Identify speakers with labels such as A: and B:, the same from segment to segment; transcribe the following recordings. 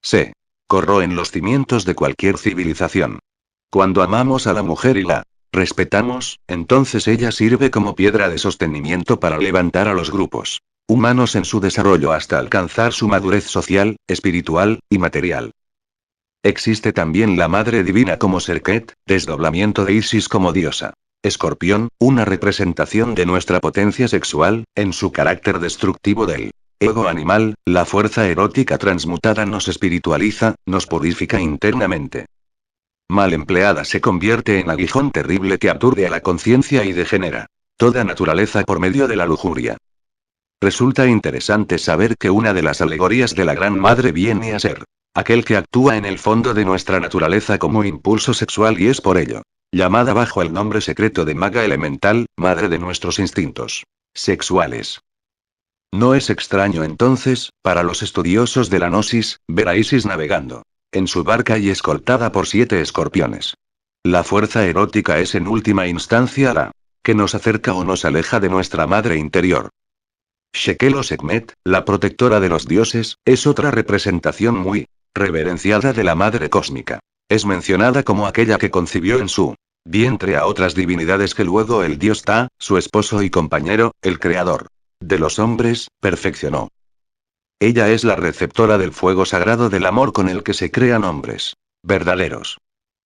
A: Se corró en los cimientos de cualquier civilización. Cuando amamos a la mujer y la respetamos, entonces ella sirve como piedra de sostenimiento para levantar a los grupos humanos en su desarrollo hasta alcanzar su madurez social, espiritual y material. Existe también la Madre Divina como Serket, desdoblamiento de Isis como diosa. Escorpión, una representación de nuestra potencia sexual, en su carácter destructivo del ego animal, la fuerza erótica transmutada nos espiritualiza, nos purifica internamente. Mal empleada se convierte en aguijón terrible que aturde a la conciencia y degenera toda naturaleza por medio de la lujuria. Resulta interesante saber que una de las alegorías de la Gran Madre viene a ser aquel que actúa en el fondo de nuestra naturaleza como impulso sexual y es por ello llamada bajo el nombre secreto de Maga Elemental, madre de nuestros instintos sexuales. No es extraño entonces, para los estudiosos de la Gnosis, ver a Isis navegando en su barca y escoltada por 7 escorpiones. La fuerza erótica es en última instancia la que nos acerca o nos aleja de nuestra madre interior. Shekel o Sekhmet, la protectora de los dioses, es otra representación muy reverenciada de la madre cósmica. Es mencionada como aquella que concibió en su vientre a otras divinidades que luego el dios Ta, su esposo y compañero, el creador de los hombres, perfeccionó. Ella es la receptora del fuego sagrado del amor con el que se crean hombres verdaderos.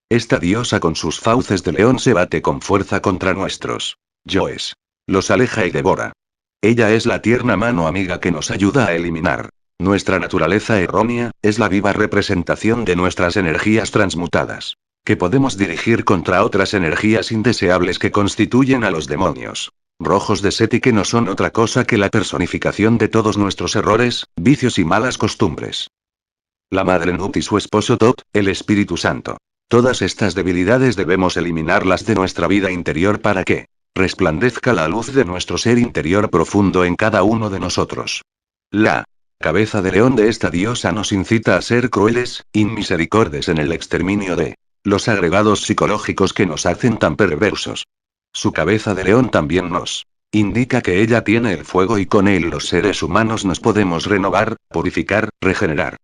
A: Esta diosa con sus fauces de león se bate con fuerza contra nuestros yoes. Los aleja y devora. Ella es la tierna mano amiga que nos ayuda a eliminar nuestra naturaleza errónea, es la viva representación de nuestras energías transmutadas, que podemos dirigir contra otras energías indeseables que constituyen a los demonios rojos de Seti, que no son otra cosa que la personificación de todos nuestros errores, vicios y malas costumbres. La Madre Nut y su esposo Tot, el Espíritu Santo. Todas estas debilidades debemos eliminarlas de nuestra vida interior para que resplandezca la luz de nuestro ser interior profundo en cada uno de nosotros. La cabeza de león de esta diosa nos incita a ser crueles, inmisericordes en el exterminio de los agregados psicológicos que nos hacen tan perversos. Su cabeza de león también nos indica que ella tiene el fuego y con él los seres humanos nos podemos renovar, purificar, regenerar.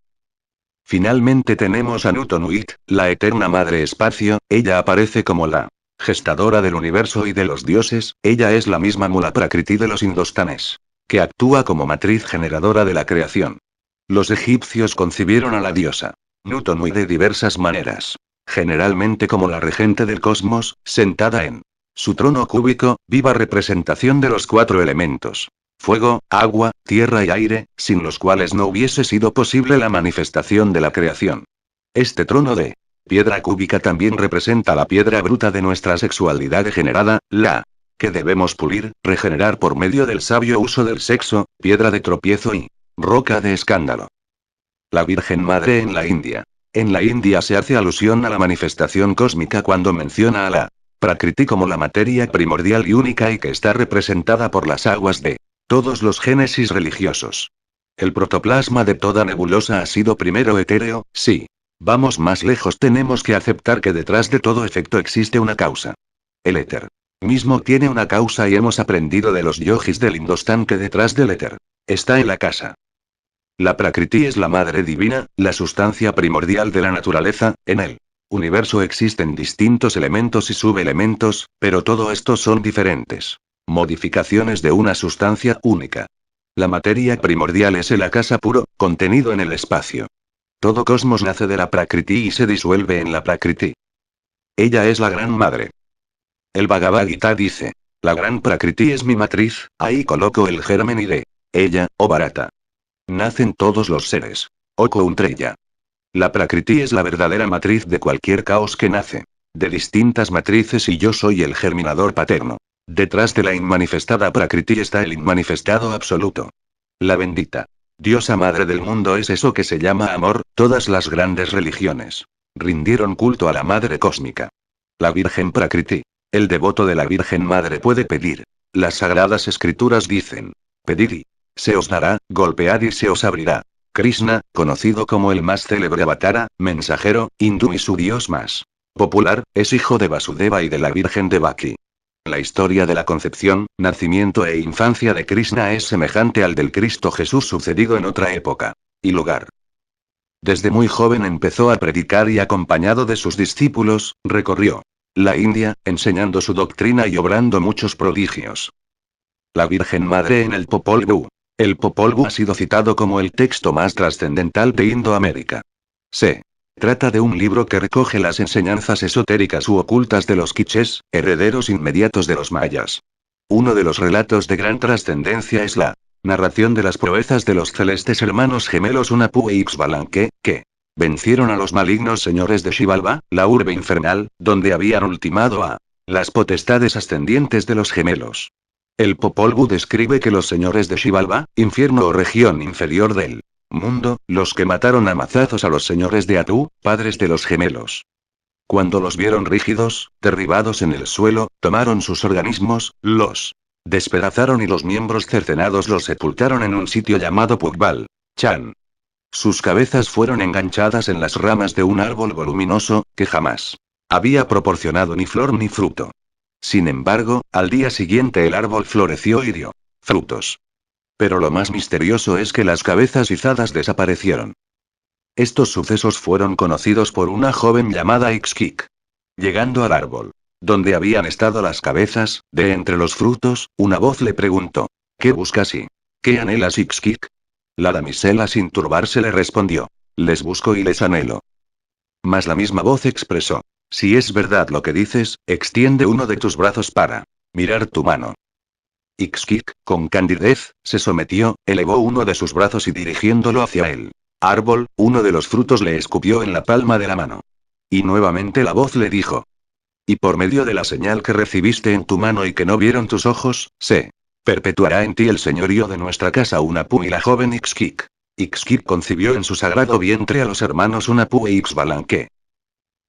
A: Finalmente tenemos a Nutonhuit, la eterna madre espacio, ella aparece como la gestadora del universo y de los dioses, ella es la misma Mula Prakriti de los indostanes, que actúa como matriz generadora de la creación. Los egipcios concibieron a la diosa Nutonhuit de diversas maneras, generalmente como la regente del cosmos, sentada en su trono cúbico, viva representación de los 4 elementos: fuego, agua, tierra y aire, sin los cuales no hubiese sido posible la manifestación de la creación. Este trono de piedra cúbica también representa la piedra bruta de nuestra sexualidad degenerada, la que debemos pulir, regenerar por medio del sabio uso del sexo, piedra de tropiezo y roca de escándalo. La Virgen Madre en la India. En la India se hace alusión a la manifestación cósmica cuando menciona a la Prakriti como la materia primordial y única y que está representada por las aguas de todos los génesis religiosos. El protoplasma de toda nebulosa ha sido primero etéreo, sí. Vamos más lejos, tenemos que aceptar que detrás de todo efecto existe una causa. El éter mismo tiene una causa y hemos aprendido de los yogis del Indostán que detrás del éter está en la casa. La Prakriti es la madre divina, la sustancia primordial de la naturaleza, en él. Universo existen distintos elementos y subelementos, pero todo esto son diferentes modificaciones de una sustancia única. La materia primordial es el akasa puro, contenido en el espacio. Todo cosmos nace de la Prakriti y se disuelve en la Prakriti. Ella es la gran madre. El Bhagavad Gita dice: la gran Prakriti es mi matriz, ahí coloco el germen y de ella, oh Bharata, nacen todos los seres. Oh Kaunteya. La Prakriti es la verdadera matriz de cualquier caos que nace de distintas matrices y yo soy el germinador paterno. Detrás de la inmanifestada Prakriti está el inmanifestado absoluto. La bendita diosa madre del mundo es eso que se llama amor. Todas las grandes religiones rindieron culto a la madre cósmica. La Virgen Prakriti. El devoto de la Virgen Madre puede pedir. Las sagradas escrituras dicen: pedid y se os dará, golpead y se os abrirá. Krishna, conocido como el más célebre avatara, mensajero, hindú y su dios más popular, es hijo de Vasudeva y de la Virgen Devaki. La historia de la concepción, nacimiento e infancia de Krishna es semejante al del Cristo Jesús sucedido en otra época y lugar. Desde muy joven empezó a predicar y acompañado de sus discípulos, recorrió la India, enseñando su doctrina y obrando muchos prodigios. La Virgen Madre en el Popol Vuh. El Popol Vuh ha sido citado como el texto más trascendental de Indoamérica. Se trata de un libro que recoge las enseñanzas esotéricas u ocultas de los quichés, herederos inmediatos de los mayas. Uno de los relatos de gran trascendencia es la narración de las proezas de los celestes hermanos gemelos Unapu e Ixbalanque, que vencieron a los malignos señores de Xibalba, la urbe infernal, donde habían ultimado a las potestades ascendientes de los gemelos. El Popol Vuh describe que los señores de Xibalba, infierno o región inferior del mundo, los que mataron a mazazos a los señores de Atu, padres de los gemelos. Cuando los vieron rígidos, derribados en el suelo, tomaron sus organismos, los despedazaron y los miembros cercenados los sepultaron en un sitio llamado Pugbal Chan. Sus cabezas fueron enganchadas en las ramas de un árbol voluminoso, que jamás había proporcionado ni flor ni fruto. Sin embargo, al día siguiente el árbol floreció y dio frutos. Pero lo más misterioso es que las cabezas izadas desaparecieron. Estos sucesos fueron conocidos por una joven llamada Ixquic. Llegando al árbol, donde habían estado las cabezas, de entre los frutos, una voz le preguntó: ¿Qué buscas y qué anhelas, Ixquic? La damisela sin turbarse le respondió: Les busco y les anhelo. Mas la misma voz expresó: Si es verdad lo que dices, extiende uno de tus brazos para mirar tu mano. Ixquic, con candidez, se sometió, elevó uno de sus brazos y dirigiéndolo hacia el árbol, uno de los frutos le escupió en la palma de la mano. Y nuevamente la voz le dijo: Y por medio de la señal que recibiste en tu mano y que no vieron tus ojos, se perpetuará en ti el señorío de nuestra casa Unapu y la joven Ixquic. Ixquic concibió en su sagrado vientre a los hermanos Unapu e Ixbalanque.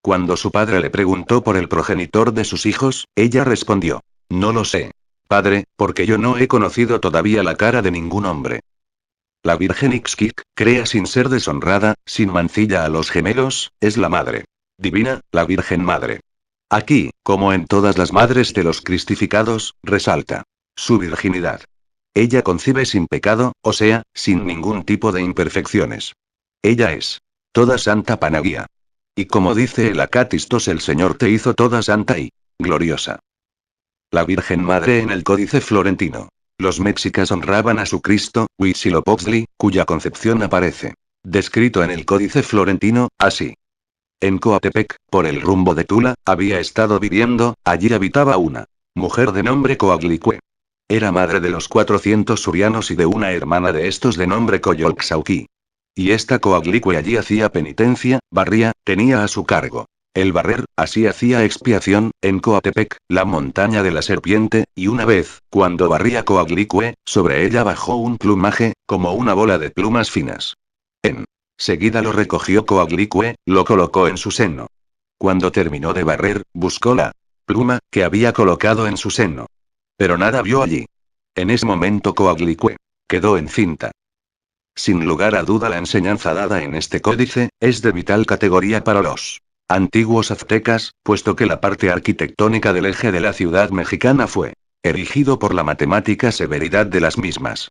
A: Cuando su padre le preguntó por el progenitor de sus hijos, ella respondió: No lo sé, padre, porque yo no he conocido todavía la cara de ningún hombre. La Virgen Ixquic, crea sin ser deshonrada, sin mancilla a los gemelos, es la Madre Divina, la Virgen Madre. Aquí, como en todas las madres de los cristificados, resalta su virginidad. Ella concibe sin pecado, o sea, sin ningún tipo de imperfecciones. Ella es toda santa Panagia. Y como dice el Acatistos, el Señor te hizo toda santa y gloriosa. La Virgen Madre en el Códice Florentino. Los mexicas honraban a su Cristo, Huitzilopochtli, cuya concepción aparece descrito en el Códice Florentino, así. En Coatepec, por el rumbo de Tula, había estado viviendo, allí habitaba una mujer de nombre Coaglicue. Era madre de los 400 surianos y de una hermana de estos de nombre Coyolxauhqui. Y esta Coaglicue allí hacía penitencia, barría, tenía a su cargo el barrer, así hacía expiación, en Coatepec, la montaña de la serpiente, y una vez, cuando barría Coaglicue, sobre ella bajó un plumaje, como una bola de plumas finas. En seguida lo recogió Coaglicue, lo colocó en su seno. Cuando terminó de barrer, buscó la pluma, que había colocado en su seno. Pero nada vio allí. En ese momento Coaglicue quedó encinta. Sin lugar a duda la enseñanza dada en este códice, es de vital categoría para los antiguos aztecas, puesto que la parte arquitectónica del eje de la ciudad mexicana fue erigido por la matemática severidad de las mismas.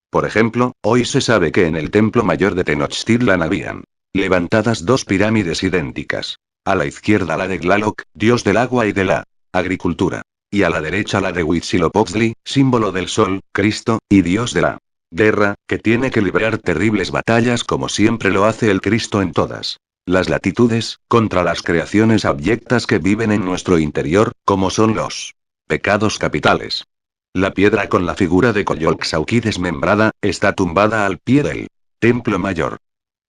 A: Por ejemplo, hoy se sabe que en el templo mayor de Tenochtitlan habían levantadas dos pirámides idénticas. A la izquierda la de Tlaloc, dios del agua y de la agricultura. Y a la derecha la de Huitzilopochtli, símbolo del sol, Cristo, y dios de la guerra, que tiene que librar terribles batallas como siempre lo hace el Cristo en todas las latitudes, contra las creaciones abyectas que viven en nuestro interior, como son los pecados capitales. La piedra con la figura de Coyolxauhqui desmembrada, está tumbada al pie del templo mayor.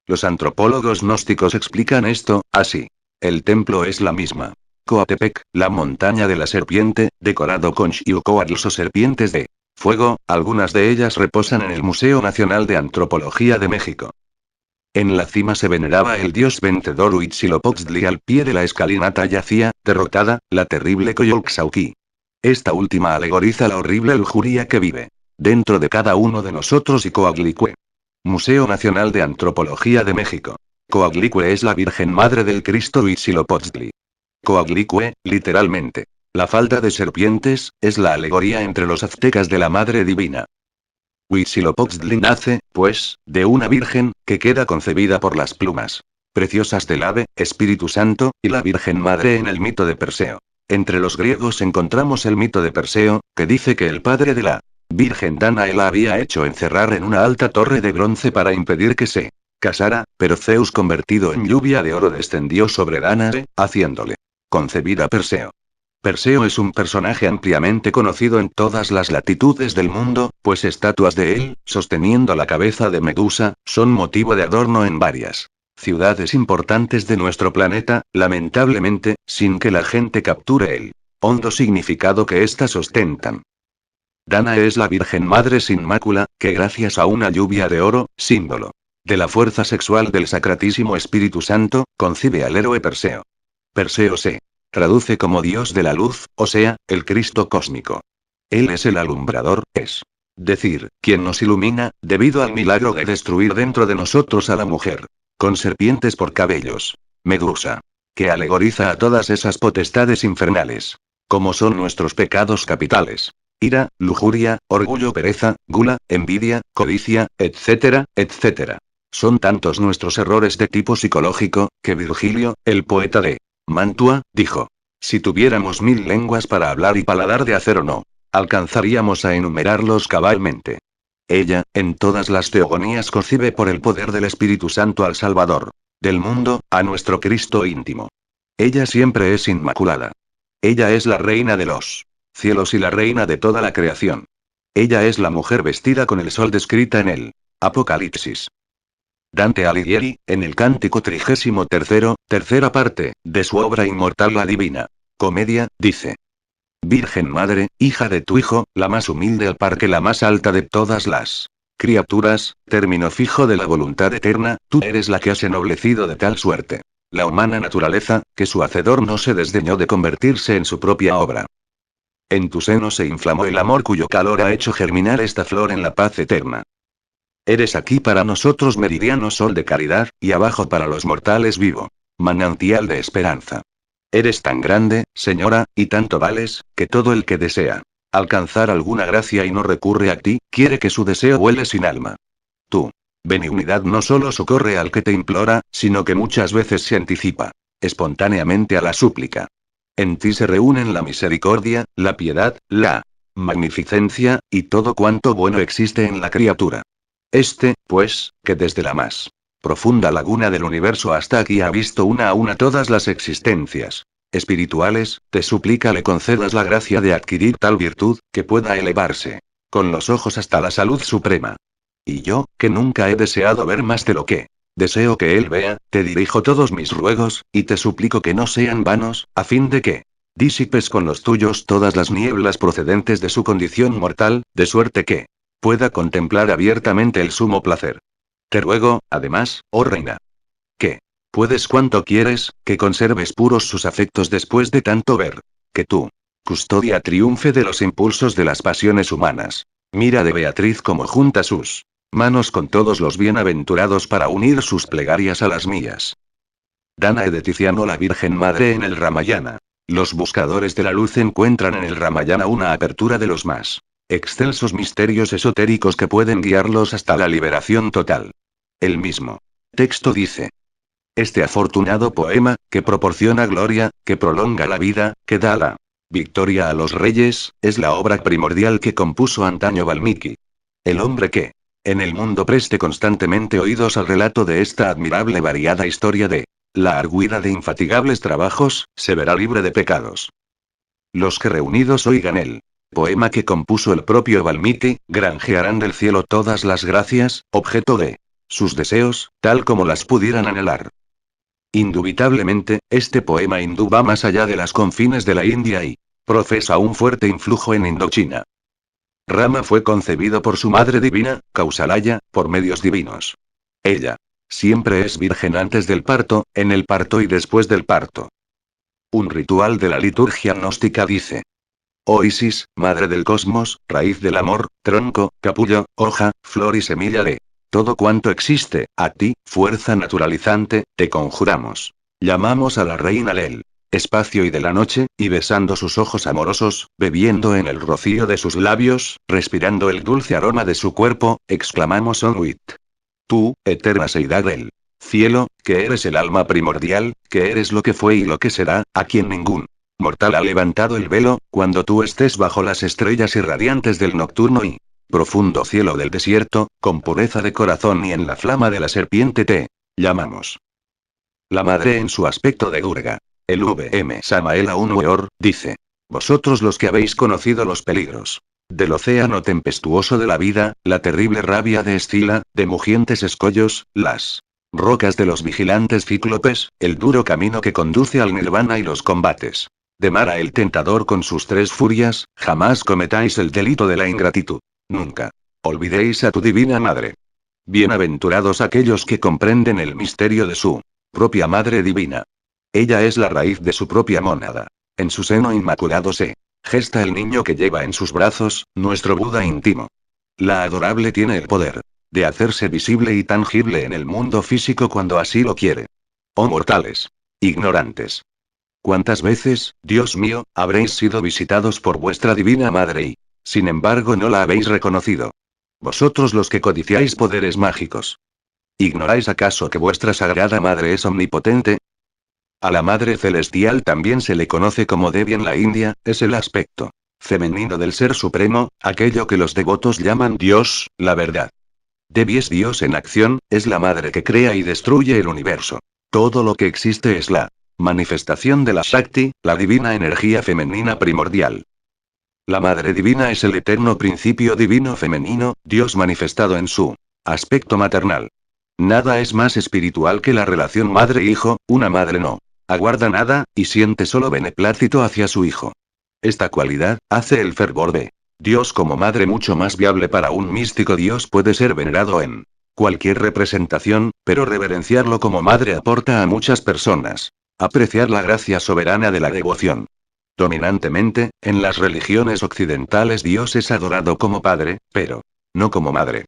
A: Los antropólogos gnósticos explican esto, así. El templo es la misma Coatepec, la montaña de la serpiente, decorado con Xiuhcoatls o serpientes de fuego, algunas de ellas reposan en el Museo Nacional de Antropología de México. En la cima se veneraba el dios vencedor Huitzilopochtli, al pie de la escalinata yacía, derrotada, la terrible Coyolxauhqui. Esta última alegoriza la horrible lujuria que vive dentro de cada uno de nosotros y Coaglicue. Museo Nacional de Antropología de México. Coaglicue es la Virgen Madre del Cristo Huitzilopochtli. Coaglicue, literalmente, la falda de serpientes, es la alegoría entre los aztecas de la Madre Divina. Huitzilopochtli nace, pues, de una virgen, que queda concebida por las plumas preciosas del ave, Espíritu Santo, y la Virgen Madre en el mito de Perseo. Entre los griegos encontramos el mito de Perseo, que dice que el padre de la Virgen Danae la había hecho encerrar en una alta torre de bronce para impedir que se casara, pero Zeus convertido en lluvia de oro descendió sobre Danae, haciéndole concebir a Perseo. Perseo es un personaje ampliamente conocido en todas las latitudes del mundo, pues estatuas de él, sosteniendo la cabeza de Medusa, son motivo de adorno en varias ciudades importantes de nuestro planeta, lamentablemente, sin que la gente capture el hondo significado que éstas ostentan. Danae es la Virgen Madre sin mácula, que gracias a una lluvia de oro, símbolo de la fuerza sexual del Sacratísimo Espíritu Santo, concibe al héroe Perseo. Perseo se traduce como Dios de la luz, o sea, el Cristo cósmico. Él es el alumbrador, es decir, quien nos ilumina, debido al milagro de destruir dentro de nosotros a la mujer con serpientes por cabellos, Medusa, que alegoriza a todas esas potestades infernales, como son nuestros pecados capitales: ira, lujuria, orgullo, pereza, gula, envidia, codicia, etcétera, etcétera. Son tantos nuestros errores de tipo psicológico, que Virgilio, el poeta de Mantua, dijo: si tuviéramos 1000 lenguas para hablar y paladar de acero no alcanzaríamos a enumerarlos cabalmente. Ella, en todas las teogonías concibe por el poder del Espíritu Santo al Salvador del mundo, a nuestro Cristo íntimo. Ella siempre es inmaculada. Ella es la reina de los cielos y la reina de toda la creación. Ella es la mujer vestida con el sol descrita en el Apocalipsis. Dante Alighieri, en el Cántico 33, tercera parte, de su obra inmortal La Divina Comedia, dice: Virgen Madre, hija de tu Hijo, la más humilde al par que la más alta de todas las criaturas, término fijo de la voluntad eterna, tú eres la que has ennoblecido de tal suerte la humana naturaleza, que su hacedor no se desdeñó de convertirse en su propia obra. En tu seno se inflamó el amor cuyo calor ha hecho germinar esta flor en la paz eterna. Eres aquí para nosotros meridiano sol de caridad, y abajo para los mortales vivo manantial de esperanza. Eres tan grande, Señora, y tanto vales, que todo el que desea alcanzar alguna gracia y no recurre a ti, quiere que su deseo vuele sin alma. Tu benignidad no solo socorre al que te implora, sino que muchas veces se anticipa espontáneamente a la súplica. En ti se reúnen la misericordia, la piedad, la magnificencia, y todo cuanto bueno existe en la criatura. Pues, que desde la más profunda laguna del universo hasta aquí ha visto una a una todas las existencias espirituales, te suplica le concedas la gracia de adquirir tal virtud, que pueda elevarse con los ojos hasta la salud suprema. Y yo, que nunca he deseado ver más de lo que deseo que él vea, te dirijo todos mis ruegos, y te suplico que no sean vanos, a fin de que disipes con los tuyos todas las nieblas procedentes de su condición mortal, de suerte que pueda contemplar abiertamente el sumo placer. Te ruego, además, oh reina, que puedes cuanto quieres, que conserves puros sus afectos después de tanto ver, que tu custodia triunfe de los impulsos de las pasiones humanas. Mira de Beatriz como junta sus manos con todos los bienaventurados para unir sus plegarias a las mías. Danae de Tiziano, la Virgen Madre en el Ramayana. Los buscadores de la luz encuentran en el Ramayana una apertura de los más excelsos misterios esotéricos que pueden guiarlos hasta la liberación total. El mismo texto dice: este afortunado poema, que proporciona gloria, que prolonga la vida, que da la victoria a los reyes, es la obra primordial que compuso antaño Valmiki. El hombre que en el mundo preste constantemente oídos al relato de esta admirable variada historia de la argüida de infatigables trabajos, se verá libre de pecados. Los que reunidos oigan el poema que compuso el propio Valmiki, granjearán del cielo todas las gracias, objeto de sus deseos, tal como las pudieran anhelar. Indubitablemente, este poema hindú va más allá de las confines de la India y profesa un fuerte influjo en Indochina. Rama fue concebido por su madre divina, Kausalaya, por medios divinos. Ella siempre es virgen antes del parto, en el parto y después del parto. Un ritual de la liturgia gnóstica dice: oh Isis, madre del cosmos, raíz del amor, tronco, capullo, hoja, flor y semilla de todo cuanto existe, a ti, fuerza naturalizante, te conjuramos. Llamamos a la reina Lel. espacio y de la noche, y besando sus ojos amorosos, bebiendo en el rocío de sus labios, respirando el dulce aroma de su cuerpo, exclamamos Onwit. Tú, eterna Seidad del cielo, que eres el alma primordial, que eres lo que fue y lo que será, a quien ningún mortal ha levantado el velo, cuando tú estés bajo las estrellas irradiantes del nocturno y profundo cielo del desierto, con pureza de corazón y en la flama de la serpiente te llamamos. La madre en su aspecto de Durga. El VM Samael Aun Weor, dice. Vosotros los que habéis conocido los peligros del océano tempestuoso de la vida, la terrible rabia de Escila, de mugientes escollos, las rocas de los vigilantes cíclopes, el duro camino que conduce al nirvana y los combates de Mara el tentador con sus tres furias, jamás cometáis el delito de la ingratitud. Nunca olvidéis a tu divina madre. Bienaventurados aquellos que comprenden el misterio de su propia madre divina. Ella es la raíz de su propia mónada. En su seno inmaculado se gesta el niño que lleva en sus brazos, nuestro Buda íntimo. La adorable tiene el poder de hacerse visible y tangible en el mundo físico cuando así lo quiere. Oh mortales. Ignorantes. ¿Cuántas veces, Dios mío, habréis sido visitados por vuestra divina madre y, sin embargo, no la habéis reconocido? Vosotros los que codiciáis poderes mágicos. ¿Ignoráis acaso que vuestra sagrada madre es omnipotente? A la Madre Celestial también se le conoce como Devi en la India, es el aspecto femenino del Ser Supremo, aquello que los devotos llaman Dios, la verdad. Devi es Dios en acción, es la madre que crea y destruye el universo. Todo lo que existe es la manifestación de la Shakti, la divina energía femenina primordial. La Madre Divina es el eterno principio divino femenino, Dios manifestado en su aspecto maternal. Nada es más espiritual que la relación madre-hijo, una madre no aguarda nada, y siente solo beneplácito hacia su hijo. Esta cualidad hace el fervor de Dios como madre mucho más viable para un místico. Dios puede ser venerado en cualquier representación, pero reverenciarlo como madre aporta a muchas personas apreciar la gracia soberana de la devoción. Dominantemente, en las religiones occidentales Dios es adorado como padre, pero no como madre.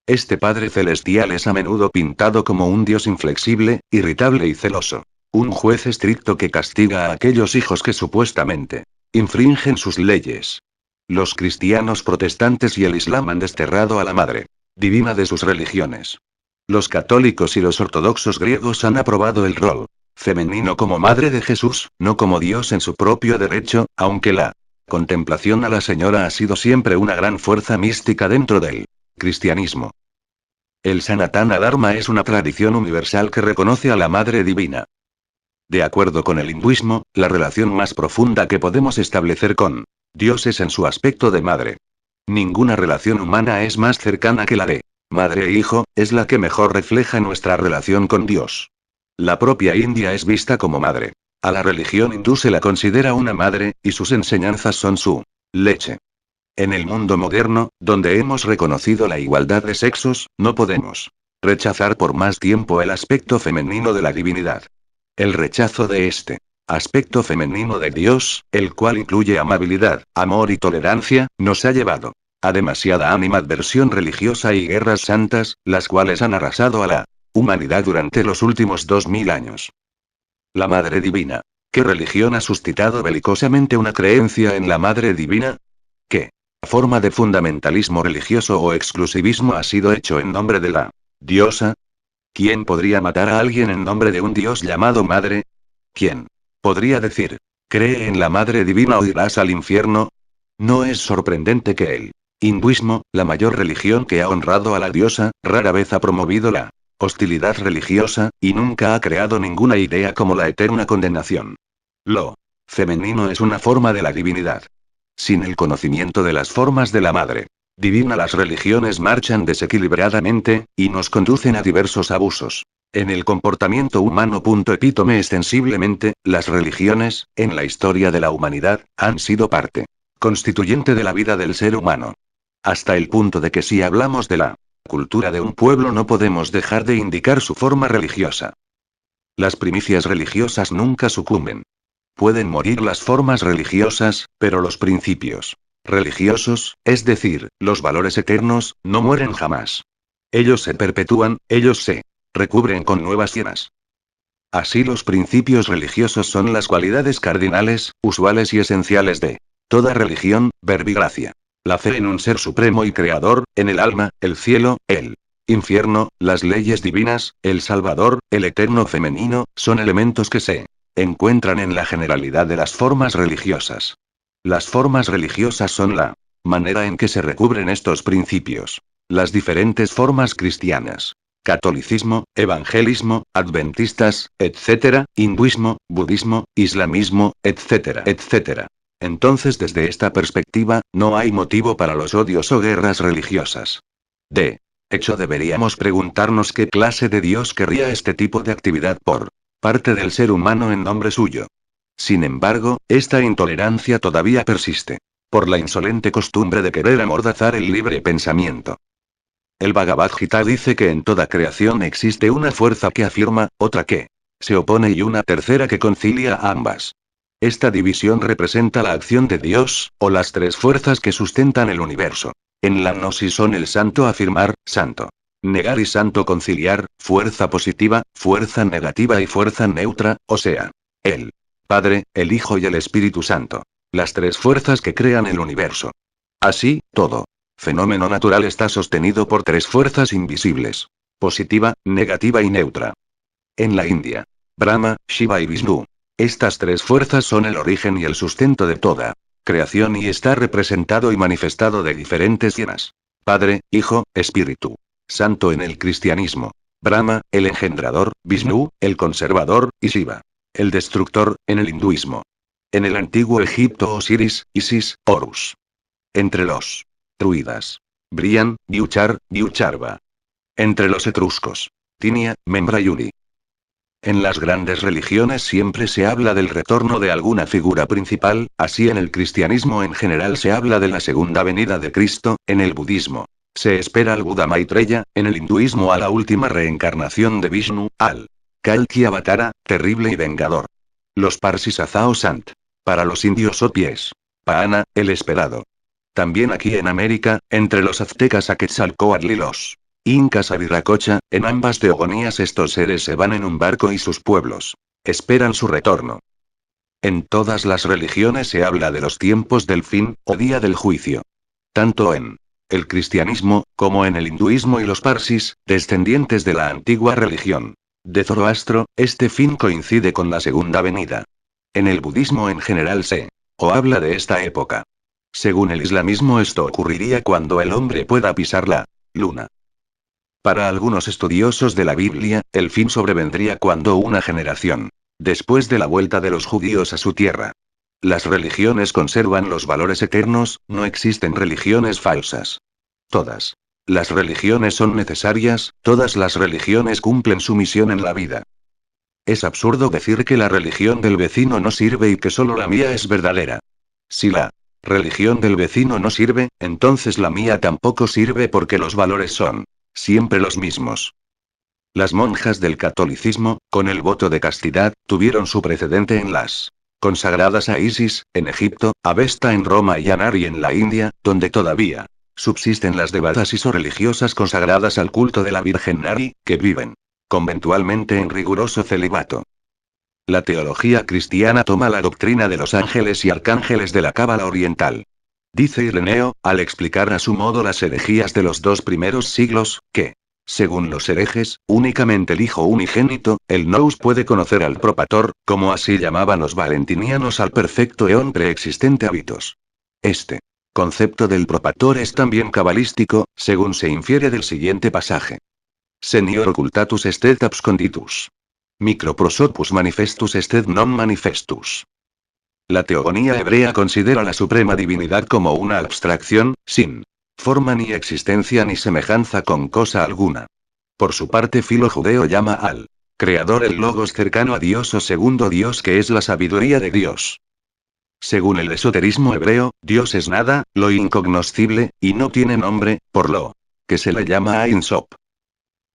A: Este Padre Celestial es a menudo pintado como un Dios inflexible, irritable y celoso. Un juez estricto que castiga a aquellos hijos que supuestamente infringen sus leyes. Los cristianos protestantes y el Islam han desterrado a la Madre Divina de sus religiones. Los católicos y los ortodoxos griegos han aprobado el rol femenino como Madre de Jesús, no como Dios en su propio derecho, aunque la contemplación a la Señora ha sido siempre una gran fuerza mística dentro del cristianismo. El Sanatana Dharma es una tradición universal que reconoce a la Madre Divina. De acuerdo con el hinduismo, la relación más profunda que podemos establecer con Dios es en su aspecto de madre. Ninguna relación humana es más cercana que la de madre e hijo, es la que mejor refleja nuestra relación con Dios. La propia India es vista como madre. A la religión hindú se la considera una madre, y sus enseñanzas son su leche. En el mundo moderno, donde hemos reconocido la igualdad de sexos, no podemos rechazar por más tiempo el aspecto femenino de la divinidad. El rechazo de este aspecto femenino de Dios, el cual incluye amabilidad, amor y tolerancia, nos ha llevado a demasiada animadversión religiosa y guerras santas, las cuales han arrasado a la humanidad durante los últimos 2000 años. La Madre Divina. ¿Qué religión ha suscitado belicosamente una creencia en la Madre Divina? ¿Qué forma de fundamentalismo religioso o exclusivismo ha sido hecho en nombre de la diosa? ¿Quién podría matar a alguien en nombre de un dios llamado Madre? ¿Quién podría decir, cree en la Madre Divina o irás al infierno? No es sorprendente que el hinduismo, la mayor religión que ha honrado a la diosa, rara vez ha promovido la hostilidad religiosa, y nunca ha creado ninguna idea como la eterna condenación. Lo femenino es una forma de la divinidad. Sin el conocimiento de las formas de la Madre Divina, las religiones marchan desequilibradamente, y nos conducen a diversos abusos en el comportamiento humano. Epítome extensiblemente, las religiones, en la historia de la humanidad, han sido parte constituyente de la vida del ser humano. Hasta el punto de que si hablamos de la cultura de un pueblo no podemos dejar de indicar su forma religiosa. Las primicias religiosas nunca sucumben. Pueden morir las formas religiosas, pero los principios religiosos, es decir, los valores eternos, no mueren jamás. Ellos se perpetúan, ellos se recubren con nuevas llenas. Así los principios religiosos son las cualidades cardinales, usuales y esenciales de toda religión, verbigracia. La fe en un ser supremo y creador, en el alma, el cielo, el infierno, las leyes divinas, el Salvador, el eterno femenino, son elementos que se encuentran en la generalidad de las formas religiosas. Las formas religiosas son la manera en que se recubren estos principios. Las diferentes formas cristianas: catolicismo, evangelismo, adventistas, etc., hinduismo, budismo, islamismo, etc., etc. Entonces, desde esta perspectiva, no hay motivo para los odios o guerras religiosas. De hecho, deberíamos preguntarnos qué clase de Dios querría este tipo de actividad por parte del ser humano en nombre suyo. Sin embargo, esta intolerancia todavía persiste, por la insolente costumbre de querer amordazar el libre pensamiento. El Bhagavad Gita dice que en toda creación existe una fuerza que afirma, otra que se opone y una tercera que concilia a ambas. Esta división representa la acción de Dios, o las tres fuerzas que sustentan el universo. En la gnosis son el santo afirmar, santo negar y santo conciliar, fuerza positiva, fuerza negativa y fuerza neutra, o sea, el Padre, el Hijo y el Espíritu Santo. Las tres fuerzas que crean el universo. Así, todo fenómeno natural está sostenido por tres fuerzas invisibles: positiva, negativa y neutra. En la India, Brahma, Shiva y Vishnu. Estas tres fuerzas son el origen y el sustento de toda creación y está representado y manifestado de diferentes llamas: Padre, Hijo, Espíritu Santo en el cristianismo. Brahma, el engendrador; Vishnu, el conservador; y Shiva, el destructor, en el hinduismo. En el antiguo Egipto, Osiris, Isis, Horus. Entre los druidas, Brian, Biuchar, Biucharva. Entre los etruscos, Tinia, Membra y Uri. En las grandes religiones siempre se habla del retorno de alguna figura principal, así en el cristianismo en general se habla de la segunda venida de Cristo; en el budismo se espera al Buda Maitreya; en el hinduismo a la última reencarnación de Vishnu, al Kalki Avatara, terrible y vengador. Los parsis a Zao Sant. Para los indios Hopis, Paana, el esperado. También aquí en América, entre los aztecas a Quetzalcóatl y los incas a Viracocha, en ambas teogonías estos seres se van en un barco y sus pueblos esperan su retorno. En todas las religiones se habla de los tiempos del fin, o día del juicio. Tanto en el cristianismo, como en el hinduismo y los parsis, descendientes de la antigua religión de Zoroastro, este fin coincide con la segunda venida. En el budismo en general se habla de esta época. Según el islamismo, esto ocurriría cuando el hombre pueda pisar la luna. Para algunos estudiosos de la Biblia, el fin sobrevendría cuando una generación después de la vuelta de los judíos a su tierra. Las religiones conservan los valores eternos, no existen religiones falsas. Todas las religiones son necesarias, todas las religiones cumplen su misión en la vida. Es absurdo decir que la religión del vecino no sirve y que solo la mía es verdadera. Si la religión del vecino no sirve, entonces la mía tampoco sirve porque los valores son siempre los mismos. Las monjas del catolicismo, con el voto de castidad, tuvieron su precedente en las consagradas a Isis, en Egipto; a Vesta en Roma y a Nari en la India, donde todavía subsisten las devatas religiosas consagradas al culto de la Virgen Nari, que viven conventualmente en riguroso celibato. La teología cristiana toma la doctrina de los ángeles y arcángeles de la Cábala oriental. Dice Ireneo, al explicar a su modo las herejías de los 2 primeros siglos, que, según los herejes, únicamente el Hijo unigénito, el Nous, puede conocer al Propator, como así llamaban los valentinianos al perfecto eón preexistente habitos. Este concepto del Propator es también cabalístico, según se infiere del siguiente pasaje. Senior occultatus estet absconditus. Microprosopus manifestus estet non manifestus. La teogonía hebrea considera la suprema divinidad como una abstracción, sin forma ni existencia ni semejanza con cosa alguna. Por su parte, Filo judeo llama al Creador el Logos cercano a Dios o segundo Dios, que es la sabiduría de Dios. Según el esoterismo hebreo, Dios es nada, lo incognoscible, y no tiene nombre, por lo que se le llama Ein Sof.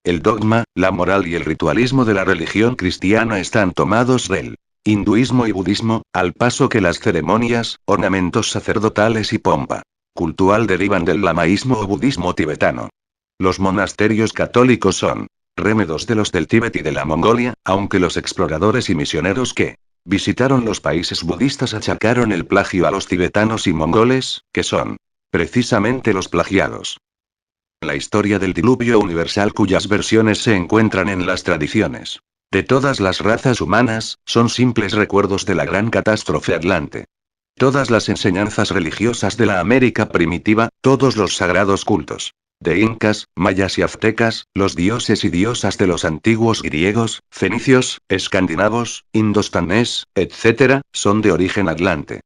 A: El dogma, la moral y el ritualismo de la religión cristiana están tomados del hinduismo y budismo, al paso que las ceremonias, ornamentos sacerdotales y pompa cultural derivan del lamaísmo o budismo tibetano. Los monasterios católicos son rémedos de los del Tíbet y de la Mongolia, aunque los exploradores y misioneros que visitaron los países budistas achacaron el plagio a los tibetanos y mongoles, que son precisamente los plagiados. La historia del diluvio universal cuyas versiones se encuentran en las tradiciones de todas las razas humanas, son simples recuerdos de la gran catástrofe atlante. Todas las enseñanzas religiosas de la América primitiva, todos los sagrados cultos de incas, mayas y aztecas, los dioses y diosas de los antiguos griegos, fenicios, escandinavos, indostanés, etc., son de origen atlante.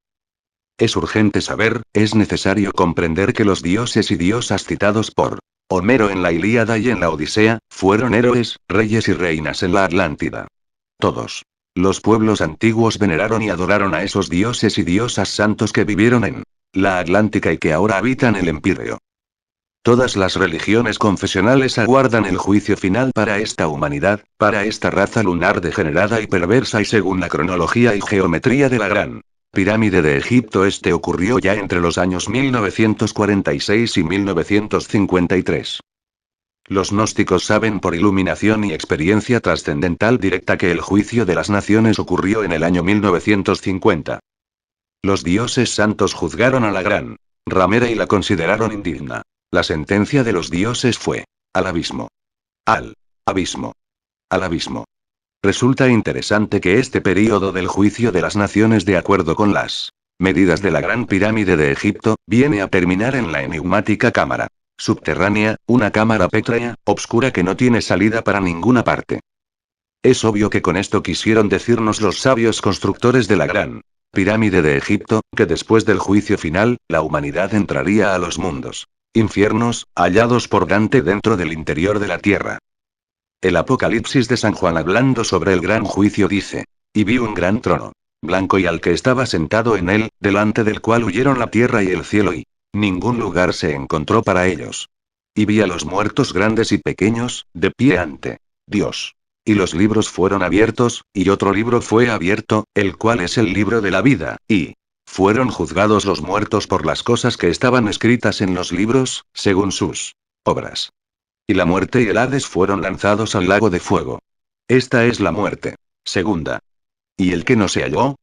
A: Es urgente saber, es necesario comprender que los dioses y diosas citados por Homero en la Ilíada y en la Odisea, fueron héroes, reyes y reinas en la Atlántida. Todos los pueblos antiguos veneraron y adoraron a esos dioses y diosas santos que vivieron en la Atlántica y que ahora habitan el Empíreo. Todas las religiones confesionales aguardan el juicio final para esta humanidad, para esta raza lunar degenerada y perversa, y según la cronología y geometría de la gran pirámide de Egipto, este ocurrió ya entre los años 1946 y 1953. Los gnósticos saben por iluminación y experiencia trascendental directa que el juicio de las naciones ocurrió en el año 1950. Los dioses santos juzgaron a la gran ramera y la consideraron indigna. La sentencia de los dioses fue: al abismo. Al abismo. Al abismo. Resulta interesante que este período del juicio de las naciones, de acuerdo con las medidas de la Gran Pirámide de Egipto, viene a terminar en la enigmática cámara subterránea, una cámara pétrea, obscura que no tiene salida para ninguna parte. Es obvio que con esto quisieron decirnos los sabios constructores de la Gran Pirámide de Egipto, que después del juicio final, la humanidad entraría a los mundos infiernos, hallados por Dante dentro del interior de la tierra. El Apocalipsis de San Juan, hablando sobre el gran juicio, dice: y vi un gran trono blanco y al que estaba sentado en él, delante del cual huyeron la tierra y el cielo, y ningún lugar se encontró para ellos. Y vi a los muertos grandes y pequeños, de pie ante Dios. Y los libros fueron abiertos, y otro libro fue abierto, el cual es el libro de la vida, y fueron juzgados los muertos por las cosas que estaban escritas en los libros, según sus obras. Y la muerte y el Hades fueron lanzados al lago de fuego. Esta es la muerte segunda. Y el que no se halló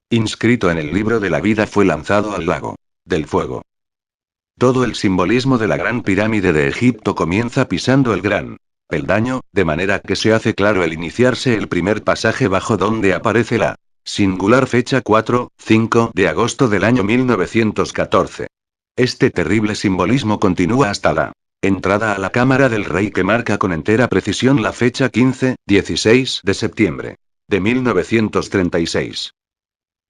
A: inscrito en el libro de la vida fue lanzado al lago del fuego. Todo el simbolismo de la Gran Pirámide de Egipto comienza pisando el gran peldaño, de manera que se hace claro el iniciarse el primer pasaje bajo donde aparece la singular fecha 4-5 de agosto del año 1914. Este terrible simbolismo continúa hasta la entrada a la cámara del rey, que marca con entera precisión la fecha 15-16 de septiembre de 1936.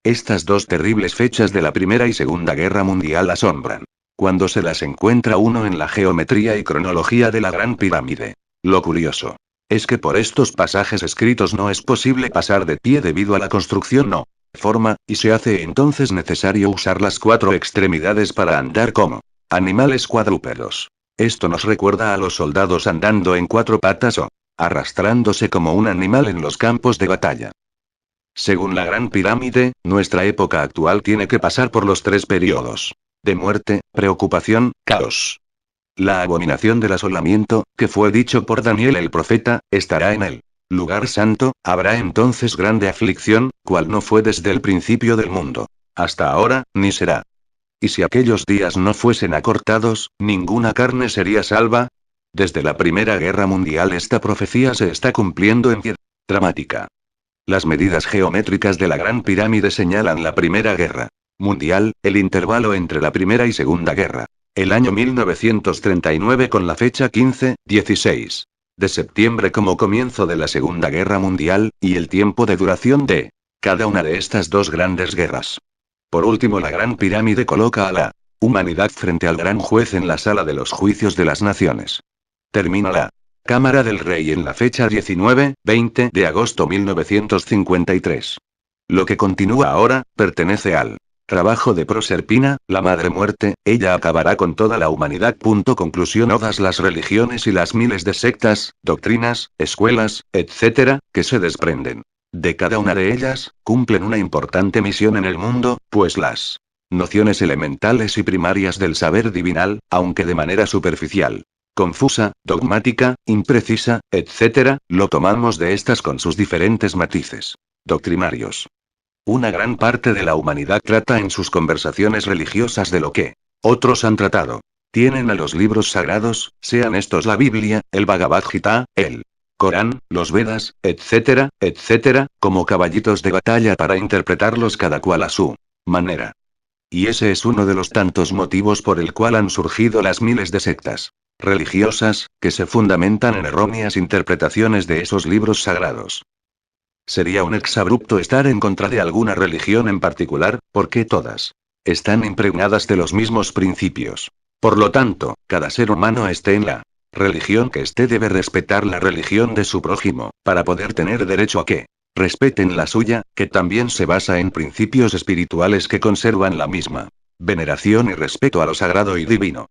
A: Estas dos terribles fechas de la Primera y Segunda Guerra Mundial asombran cuando se las encuentra uno en la geometría y cronología de la Gran Pirámide. Lo curioso es que por estos pasajes escritos no es posible pasar de pie debido a la construcción no forma, y se hace entonces necesario usar las cuatro extremidades para andar como animales cuadrúpedos. Esto nos recuerda a los soldados andando en cuatro patas o arrastrándose como un animal en los campos de batalla. Según la Gran Pirámide, nuestra época actual tiene que pasar por los tres periodos de muerte, preocupación, caos. La abominación del asolamiento, que fue dicho por Daniel el profeta, estará en el lugar santo, habrá entonces grande aflicción, cual no fue desde el principio del mundo hasta ahora, ni será. Y si aquellos días no fuesen acortados, ninguna carne sería salva. Desde la Primera Guerra Mundial esta profecía se está cumpliendo en piedra dramática. Las medidas geométricas de la Gran Pirámide señalan la Primera Guerra Mundial, el intervalo entre la Primera y Segunda Guerra, el año 1939 con la fecha 15-16 de septiembre como comienzo de la Segunda Guerra Mundial, y el tiempo de duración de cada una de estas dos grandes guerras. Por último, la Gran Pirámide coloca a la humanidad frente al gran juez en la sala de los juicios de las naciones. Termina la Cámara del Rey en la fecha 19-20 de agosto 1953. Lo que continúa ahora, pertenece al trabajo de Proserpina, la Madre Muerte, ella acabará con toda la humanidad. Conclusión: todas las religiones y las miles de sectas, doctrinas, escuelas, etc., que se desprenden de cada una de ellas, cumplen una importante misión en el mundo, pues las nociones elementales y primarias del saber divinal, aunque de manera superficial, confusa, dogmática, imprecisa, etc., lo tomamos de estas con sus diferentes matices doctrinarios. Una gran parte de la humanidad trata en sus conversaciones religiosas de lo que otros han tratado. Tienen a los libros sagrados, sean estos la Biblia, el Bhagavad Gita, el Corán, los Vedas, etcétera, etcétera, como caballitos de batalla para interpretarlos cada cual a su manera. Y ese es uno de los tantos motivos por el cual han surgido las miles de sectas religiosas, que se fundamentan en erróneas interpretaciones de esos libros sagrados. Sería un exabrupto estar en contra de alguna religión en particular, porque todas están impregnadas de los mismos principios. Por lo tanto, cada ser humano esté en la religión que esté debe respetar la religión de su prójimo, para poder tener derecho a que respeten la suya, que también se basa en principios espirituales que conservan la misma veneración y respeto a lo sagrado y divino.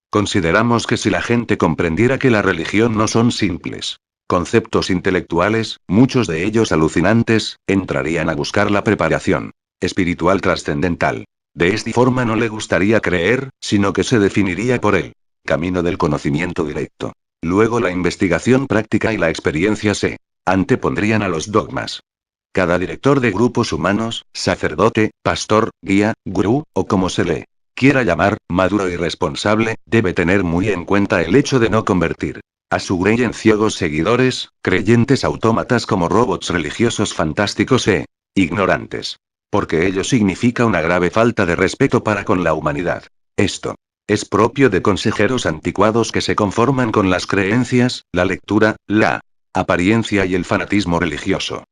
A: Consideramos que si la gente comprendiera que la religión no son simples conceptos intelectuales, muchos de ellos alucinantes, entrarían a buscar la preparación espiritual trascendental. De esta forma no le gustaría creer, sino que se definiría por el camino del conocimiento directo. Luego la investigación práctica y la experiencia se antepondrían a los dogmas. Cada director de grupos humanos, sacerdote, pastor, guía, gurú, o como se le quiera llamar, maduro y responsable, debe tener muy en cuenta el hecho de no convertir a su grey en ciegos seguidores, creyentes autómatas como robots religiosos fantásticos e ignorantes. Porque ello significa una grave falta de respeto para con la humanidad. Esto es propio de consejeros anticuados que se conforman con las creencias, la lectura, la apariencia y el fanatismo religioso.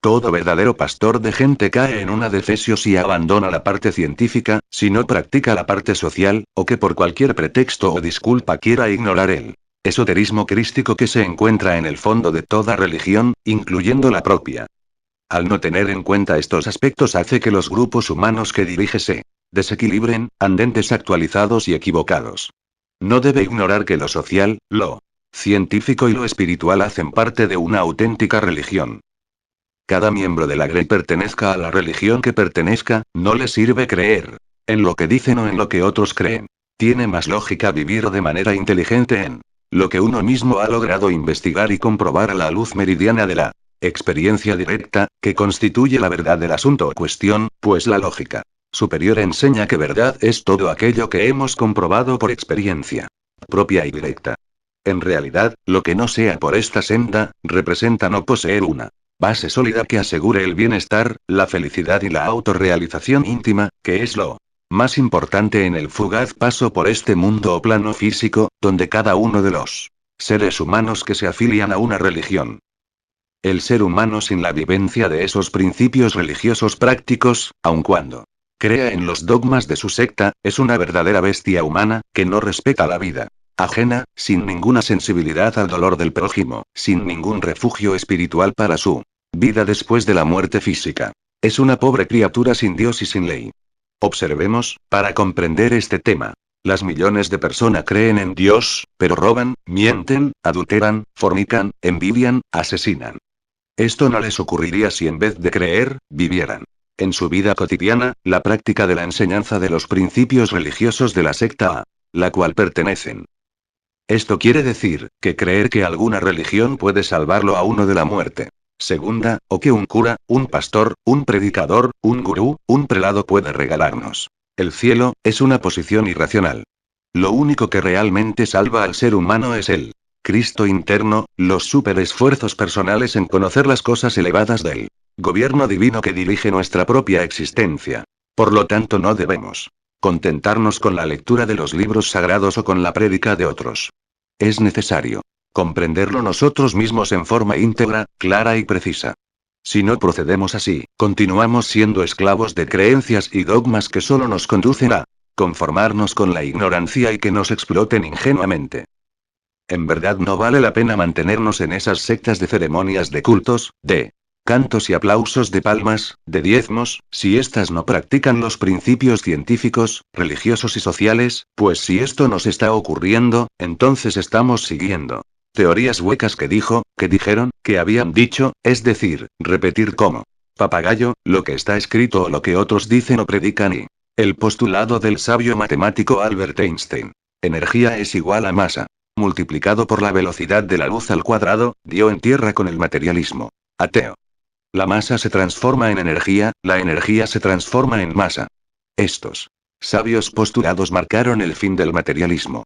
A: Todo verdadero pastor de gente cae en una de Efesios si abandona la parte científica, si no practica la parte social, o que por cualquier pretexto o disculpa quiera ignorar el esoterismo crístico que se encuentra en el fondo de toda religión, incluyendo la propia. Al no tener en cuenta estos aspectos hace que los grupos humanos que dirige se desequilibren, anden desactualizados y equivocados. No debe ignorar que lo social, lo científico y lo espiritual hacen parte de una auténtica religión. Cada miembro de la Grey pertenezca a la religión que pertenezca, no le sirve creer en lo que dicen o en lo que otros creen. Tiene más lógica vivir de manera inteligente en lo que uno mismo ha logrado investigar y comprobar a la luz meridiana de la experiencia directa, que constituye la verdad del asunto o cuestión, pues la lógica superior enseña que verdad es todo aquello que hemos comprobado por experiencia propia y directa. En realidad, lo que no sea por esta senda, representa no poseer una base sólida que asegure el bienestar, la felicidad y la autorrealización íntima, que es lo más importante en el fugaz paso por este mundo o plano físico, donde cada uno de los seres humanos que se afilian a una religión. El ser humano sin la vivencia de esos principios religiosos prácticos, aun cuando crea en los dogmas de su secta, es una verdadera bestia humana, que no respeta la vida ajena, sin ninguna sensibilidad al dolor del prójimo, sin ningún refugio espiritual para su vida después de la muerte física. Es una pobre criatura sin Dios y sin ley. Observemos, para comprender este tema. Las millones de personas creen en Dios, pero roban, mienten, adulteran, fornican, envidian, asesinan. Esto no les ocurriría si en vez de creer, vivieran en su vida cotidiana la práctica de la enseñanza de los principios religiosos de la secta a la cual pertenecen. Esto quiere decir, que creer que alguna religión puede salvarlo a uno de la muerte segunda, o que un cura, un pastor, un predicador, un gurú, un prelado puede regalarnos el cielo, es una posición irracional. Lo único que realmente salva al ser humano es el Cristo interno, los superesfuerzos personales en conocer las cosas elevadas del gobierno divino que dirige nuestra propia existencia. Por lo tanto no debemos contentarnos con la lectura de los libros sagrados o con la prédica de otros. Es necesario comprenderlo nosotros mismos en forma íntegra, clara y precisa. Si no procedemos así, continuamos siendo esclavos de creencias y dogmas que solo nos conducen a conformarnos con la ignorancia y que nos exploten ingenuamente. En verdad no vale la pena mantenernos en esas sectas de ceremonias de cultos, de cantos y aplausos de palmas, de diezmos, si éstas no practican los principios científicos, religiosos y sociales, pues si esto nos está ocurriendo, entonces estamos siguiendo teorías huecas que dijeron, que habían dicho, es decir, repetir como papagayo, lo que está escrito o lo que otros dicen o predican y el postulado del sabio matemático Albert Einstein. Energía es igual a masa. Multiplicado por la velocidad de la luz al cuadrado, dio en tierra con el materialismo. Ateo. La masa se transforma en energía, la energía se transforma en masa. Estos sabios postulados marcaron el fin del materialismo.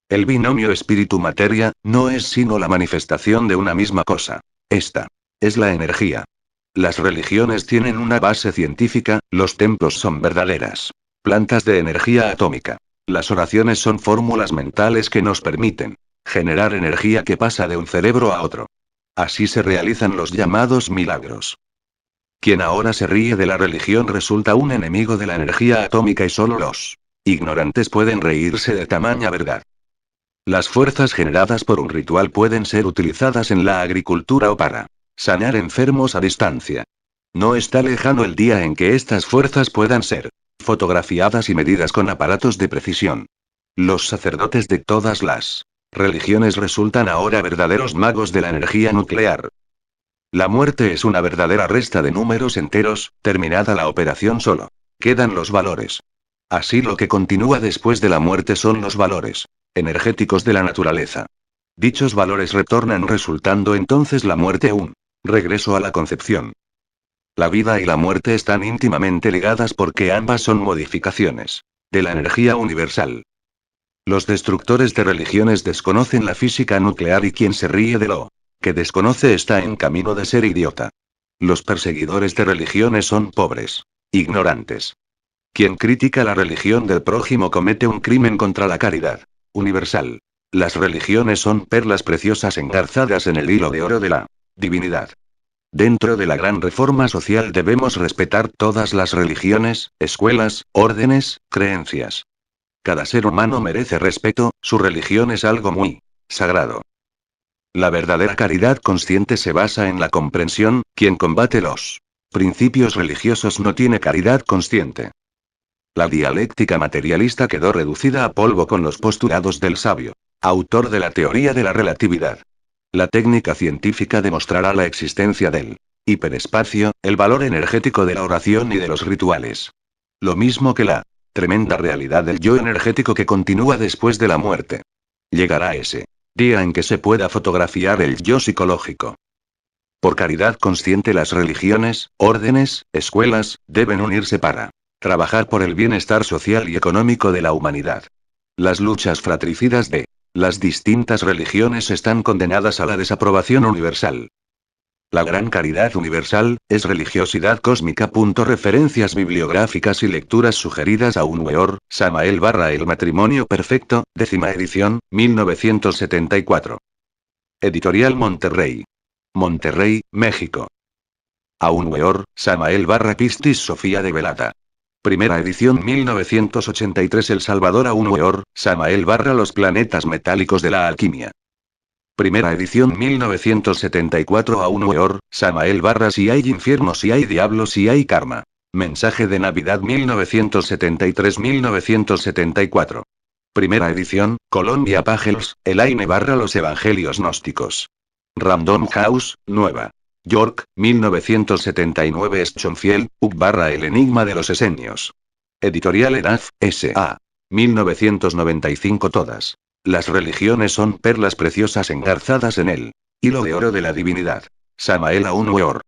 A: El binomio espíritu-materia no es sino la manifestación de una misma cosa. Esta es la energía. Las religiones tienen una base científica, los templos son verdaderas plantas de energía atómica. Las oraciones son fórmulas mentales que nos permiten generar energía que pasa de un cerebro a otro. Así se realizan los llamados milagros. Quien ahora se ríe de la religión resulta un enemigo de la energía atómica y solo los ignorantes pueden reírse de tamaña verdad. Las fuerzas generadas por un ritual pueden ser utilizadas en la agricultura o para sanar enfermos a distancia. No está lejano el día en que estas fuerzas puedan ser fotografiadas y medidas con aparatos de precisión. Los sacerdotes de todas las religiones resultan ahora verdaderos magos de la energía nuclear. La muerte es una verdadera resta de números enteros, terminada la operación solo quedan los valores. Así lo que continúa después de la muerte son los valores energéticos de la naturaleza. Dichos valores retornan resultando entonces la muerte un regreso a la concepción. La vida y la muerte están íntimamente ligadas porque ambas son modificaciones de la energía universal. Los destructores de religiones desconocen la física nuclear y quien se ríe de lo que desconoce está en camino de ser idiota. Los perseguidores de religiones son pobres, ignorantes. Quien critica la religión del prójimo comete un crimen contra la caridad universal. Las religiones son perlas preciosas engarzadas en el hilo de oro de la divinidad. Dentro de la gran reforma social debemos respetar todas las religiones, escuelas, órdenes, creencias. Cada ser humano merece respeto, su religión es algo muy sagrado. La verdadera caridad consciente se basa en la comprensión, quien combate los principios religiosos no tiene caridad consciente. La dialéctica materialista quedó reducida a polvo con los postulados del sabio autor de la teoría de la relatividad. La técnica científica demostrará la existencia del hiperespacio, el valor energético de la oración y de los rituales. Lo mismo que la tremenda realidad del yo energético que continúa después de la muerte. Llegará ese día en que se pueda fotografiar el yo psicológico. Por caridad consciente las religiones, órdenes, escuelas, deben unirse para trabajar por el bienestar social y económico de la humanidad. Las luchas fratricidas de las distintas religiones están condenadas a la desaprobación universal. La gran caridad universal es religiosidad cósmica. Referencias bibliográficas y lecturas sugeridas a Weor, Samael Barra El matrimonio perfecto, 10ª edición, 1974. Editorial Monterrey. Monterrey, México. Weor, Samael Barra Pistis Sofía de Velata. Primera edición 1983 El Salvador Weor, Samael Barra Los planetas metálicos de la alquimia. Primera edición 1974 Weor, Samael Barra Si hay infierno, si hay diablo, si hay karma. Mensaje de Navidad 1973-1974. Primera edición, Colombia Pagels, Elaine Barra Los evangelios gnósticos. Random House, Nueva York, 1979 Schonfield, Barra El enigma de los esenios. Editorial Edaf, S.A. 1995 Todas las religiones son perlas preciosas engarzadas en el hilo de oro de la divinidad. Samael Weor.